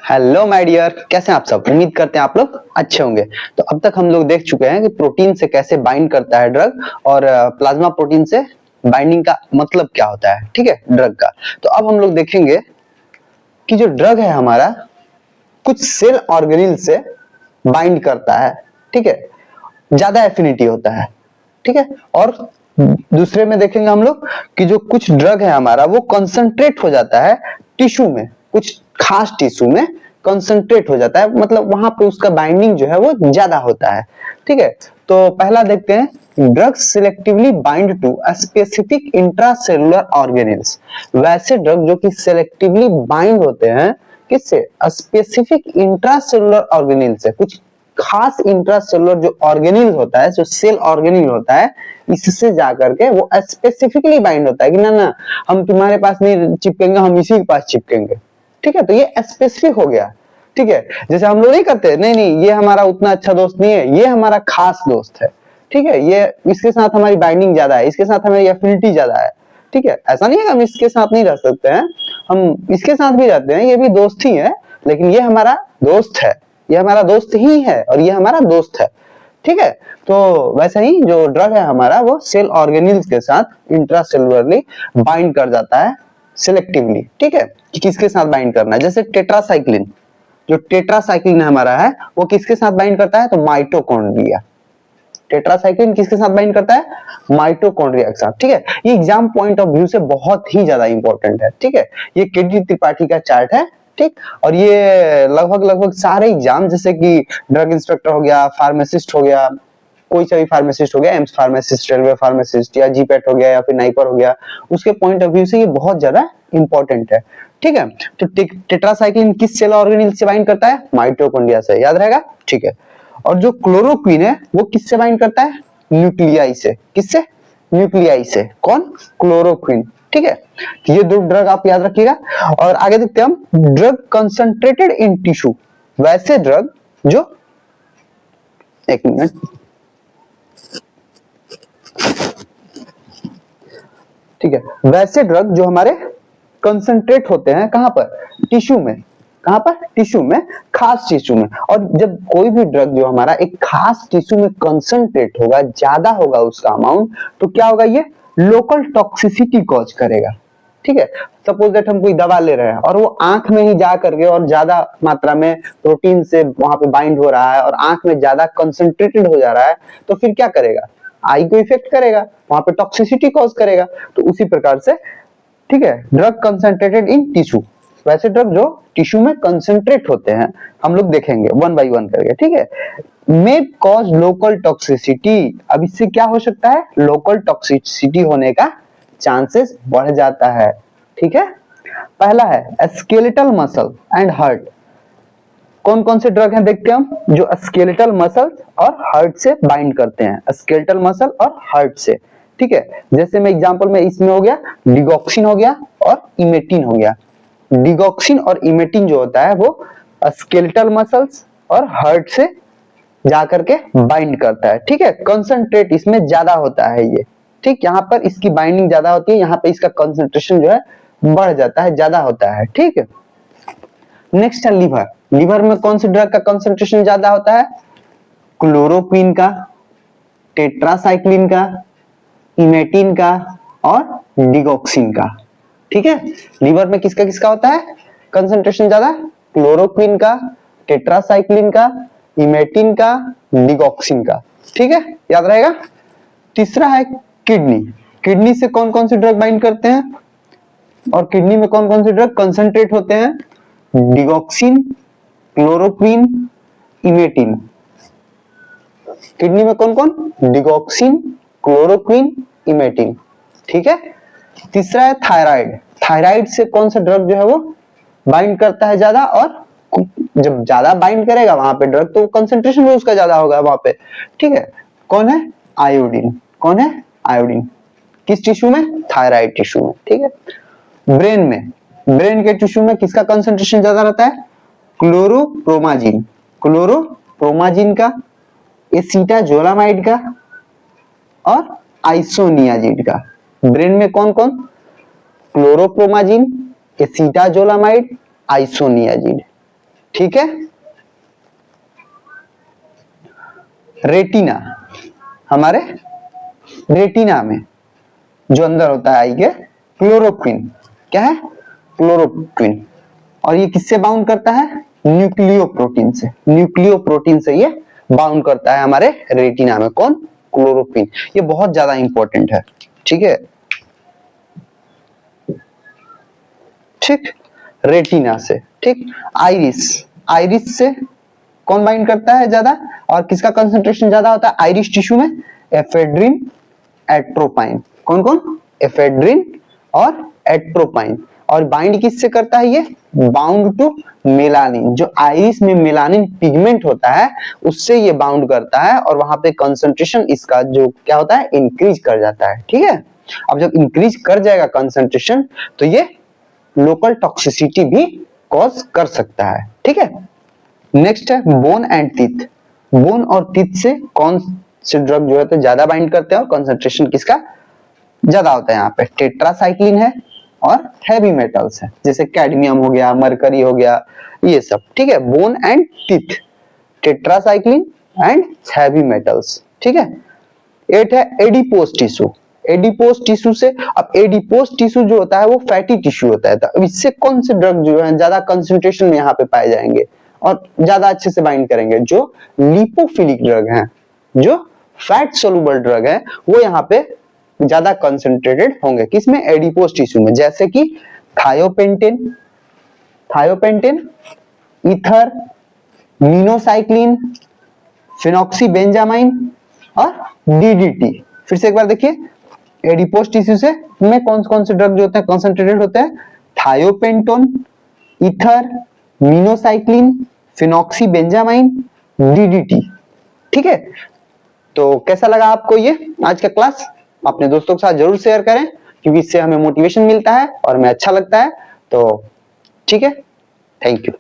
Hello my dear, कैसे हैं आप सब। उम्मीद करते हैं आप लोग अच्छे होंगे। तो अब तक हम लोग देख चुके हैं कि प्रोटीन से कैसे बाइंड करता है ड्रग और प्लाज्मा प्रोटीन से बाइंडिंग का मतलब क्या होता है, ठीक है, ड्रग का। तो अब हम लोग देखेंगे कि जो ड्रग है हमारा कुछ सेल ऑर्गेनेल से बाइंड करता है, ठीक है, ज्यादा एफिनिटी होता है, ठीक है। और दूसरे में देखेंगे हम लोग कि जो कुछ ड्रग है हमारा वो कंसंट्रेट हो जाता है टिश्यू में, कुछ खास टिश्यू में कंसंट्रेट हो जाता है, मतलब वहां पे उसका बाइंडिंग जो है वो ज्यादा होता है, ठीक है। तो पहला देखते हैं, drugs selectively bind to specific intracellular organelles. वैसे ड्रग जो कि सिलेक्टिवली बाइंड होते हैं किससे, स्पेसिफिक इंट्रासेलुलर ऑर्गेनेल से, कुछ खास इंट्रासेलुलर जो ऑर्गेनेल होता है, जो सेल ऑर्गेनेल होता है, इससे जाकर के वो स्पेसिफिकली बाइंड होता है कि ना ना हम तुम्हारे पास नहीं चिपकेंगे, हम इसी के पास चिपकेंगे, ठीक है। तो ये स्पेसिफिक हो गया, ठीक है। जैसे हम लोग नहीं करते, नहीं नहीं ये हमारा उतना अच्छा दोस्त नहीं है, ये हमारा खास दोस्त है, ठीक है, ये इसके साथ हमारी बाइंडिंग ज्यादा है, इसके साथ हमारी एफिनिटी ज्यादा है, ठीक है। ऐसा नहीं है हम इसके साथ नहीं रह सकते हैं, हम इसके साथ भी रहते हैं, ये भी दोस्त ही है, लेकिन ये हमारा दोस्त है, ये हमारा दोस्त ही है और ये हमारा दोस्त है, ठीक है। तो वैसे ही जो ड्रग है हमारा वो सेल ऑर्गेनेल्स के साथ इंट्रासेलुलरली बाइंड कर जाता है सिलेक्टिवली, ठीक है, कि किसके साथ बाइंड करना है। जैसे टेट्रासाइक्लिन, जो टेट्रासाइक्लिन हमारा है वो किसके साथ बाइंड करता है, तो माइटोकॉन्ड्रिया। टेट्रासाइक्लिन किसके साथ बाइंड करता है, माइटोकॉन्ड्रिया के साथ, ठीक है। ये एग्जाम पॉइंट ऑफ व्यू से बहुत ही ज्यादा इंपॉर्टेंट है, ठीक है। ये केडी त्रिपाठी का चार्ट है, ठीक। और ये लगभग सारे एग्जाम, जैसे कि ड्रग इंस्पेक्टर हो गया, फार्मासिस्ट हो गया, कोई सा भी फार्मासिस्ट हो गया, एम्स फार्मासिस्ट, रेलवे फार्मासिस्ट, या जीपेट हो गया, या फिर नाइपर हो गया, उसके पॉइंट ऑफ व्यू से ये बहुत ज्यादा इंपॉर्टेंट है, ठीक है। तो टेट्रासाइक्लिन किस सेल ऑर्गेनेल से बाइंड करता है, माइटोकॉन्ड्रिया से, याद रहेगा, ठीक है। और जो क्लोरोक्वीन है वो किससे बाइंड करता है, न्यूक्लियाई से। किससे, न्यूक्लियाई से। कौन, क्लोरोक्वीन, ठीक है। तो ये दो ड्रग आप याद रखिएगा। और आगे देखते हैं हम, ड्रग कंसंट्रेटेड इन टिश्यू। वैसे ड्रग जो, एक मिनट, ठीक है, वैसे ड्रग जो हमारे कंसंट्रेट होते हैं कहां पर, टिश्यू में। कहां पर, टिश्यू में, खास टिश्यू में। और जब कोई भी ड्रग जो हमारा एक खास टिश्यू में कंसंट्रेट होगा, ज्यादा होगा उसका अमाउंट, तो क्या होगा, ये लोकल टॉक्सिसिटी कॉज करेगा, ठीक है। सपोज दैट हम कोई दवा ले रहे हैं और वो आंख में ही जा करके और ज्यादा मात्रा में प्रोटीन से वहां पे बाइंड हो रहा है और आंख में ज्यादा कंसंट्रेटेड हो जा रहा है, तो फिर क्या करेगा, आई को इफेक्ट करेगा, वहां पे टॉक्सिसिटी कॉज करेगा। तो उसी प्रकार से, ठीक है, ड्रग कंसंट्रेटेड इन टिश्यू, वैसे ड्रग जो टिश्यू में कंसंट्रेट होते हैं, हम लोग देखेंगे वन बाय वन करके, ठीक है। मे कॉज लोकल टॉक्सिसिटी, अब इससे क्या हो सकता है, लोकल टॉक्सिसिटी होने का चांसेस बढ़ जाता है, ठीक है। पहला है स्केलेटल मसल एंड हार्ट। कौन कौन से ड्रग हैं देखते हैं हम, जो स्केलेटल मसल और हार्ट से बाइंड करते हैं, स्केलेटल मसल और हार्ट से, ठीक है। जैसे मैं एग्जांपल में इसमें हो गया डिगॉक्सिन हो गया और इमेटिन हो गया। डिगॉक्सिन और इमेटिन जो होता है वो स्केलेटल मसल्स और हार्ट से जाकर के बाइंड करता है, ठीक है। कंसंट्रेट इसमें ज्यादा होता है ये, ठीक, यहाँ पर इसकी बाइंडिंग ज्यादा होती है, यहाँ पे इसका कंसंट्रेशन जो है बढ़ जाता है, ज्यादा होता है, ठीक है। नेक्स्ट है लीवर। लीवर में कौन सी ड्रग का कंसंट्रेशन ज्यादा होता है, क्लोरोक्वीन का, टेट्रासाइक्लिन का, इमेटिन का और डिगॉक्सिन का, ठीक है। लीवर में किसका किसका होता है कंसंट्रेशन ज्यादा, क्लोरोक्वीन का, टेट्रासाइक्लिन का, इमेटिन का, डिगॉक्सिन का, ठीक है, याद रहेगा। तीसरा है किडनी। किडनी से कौन कौन सी ड्रग बाइंड करते हैं और किडनी में कौन कौन सी ड्रग कंसंट्रेट होते हैं, डिगॉक्सिन, क्लोरोक्वीन, इमेटिन। किडनी में कौन कौन, डिगॉक्सिन, क्लोरोक्वीन, इमेटिन, ठीक है। तीसरा है थायराइड। थायराइड से कौन सा ड्रग जो है वो बाइंड करता है ज्यादा, और जब ज्यादा बाइंड करेगा वहां पे ड्रग तो कंसंट्रेशन भी उसका ज्यादा होगा वहां पे, ठीक है। कौन है, आयोडीन। कौन है, आयोडीन। किस टिश्यू में, थायराइड टिश्यू में, ठीक है। ब्रेन में, ब्रेन के टिश्यू में किसका कंसंट्रेशन ज्यादा रहता है, क्लोरोप्रोमाजिन। क्लोरोप्रोमाजिन का, एसीटाजोलामाइड का और आइसोनियाजिड का। ब्रेन में कौन कौन, क्लोरोप्रोमाजिन, एसीटाजोलामाइड, आइसोनियाजिड, ठीक है। रेटिना, हमारे रेटिना में जो अंदर होता है आई के, क्लोरोक्विन, क्या है, क्लोरोक्विन। और ये किससे बाउंड करता है, न्यूक्लियोप्रोटीन से, न्यूक्लियोप्रोटीन से ये बाउंड करता है हमारे रेटिना में, कौन, क्लोरोक्विन। ये बहुत ज्यादा इंपॉर्टेंट है, ठीक है, ठीक, रेटिना से, ठीक। आइरिस, आइरिस से कौन बाइंड करता है ज्यादा, और किसका कंसंट्रेशन ज्यादा होता है आइरिस टिश्यू में, एफेड्रिन, एट्रोपाइन, कौन कौन, एफेड्रिन और एट्रोपाइन। और बाइंड किससे करता है ये, बाउंड टू मेलानिन, जो आइरिस में मेलानिन पिगमेंट होता है उससे ये बाउंड करता है, और वहां पे कंसंट्रेशन इसका जो क्या होता है, इंक्रीज कर जाता है, ठीक है। अब जब इंक्रीज कर जाएगा कंसंट्रेशन तो ये लोकल टॉक्सिसिटी भी कॉज कर सकता है, ठीक है। नेक्स्ट है बोन एंड टीथ। बोन और टीथ से कौन से ड्रग जो है तो ज्यादा बाइंड करते हैं और कंसंट्रेशन किसका ज्यादा होता है, यहाँ पे टेट्रासाइक्लिन है और हैवी मेटल्स है, जैसे कैडमियम हो गया, मरकरी हो गया, ये सब, ठीक है। Bone and teeth, tetracycline and heavy metals, ठीक है। 8 है एडिपोज टिश्यू। एडिपोज टिश्यू से, अब एडिपोज टिश्यू जो होता है वो फैटी टिश्यू होता है, तो इससे कौन से ड्रग जो है ज्यादा कंसंट्रेशन में यहाँ पे पाए जाएंगे और ज्यादा अच्छे से बाइंड करेंगे, जो लिपोफिलिक ड्रग हैं, जो फैट सोलुबल ड्रग है, वो यहाँ पे ज्यादा कंसंट्रेटेड होंगे, किसमें, एडिपोज टिश्यू में, जैसे कि थायोपेंटेन, थायोपेंटेन, ईथर, मिनोसाइक्लिन, फिनॉक्सीबेंजामाइन और डीडीटी। फिर से एक बार देखिए, एडिपोज टिश्यू से में कौन से ड्रग जो होते हैं कंसंट्रेटेड होते हैं, थायोपेंटोन, ईथर, मिनोसाइक्लिन, फिनॉक्सीबेंजामाइन, डीडीटी, ठीक है। तो कैसा लगा आपको ये आज का क्लास, अपने दोस्तों के साथ जरूर शेयर करें, क्योंकि इससे हमें मोटिवेशन मिलता है और हमें अच्छा लगता है, तो ठीक है, थैंक यू।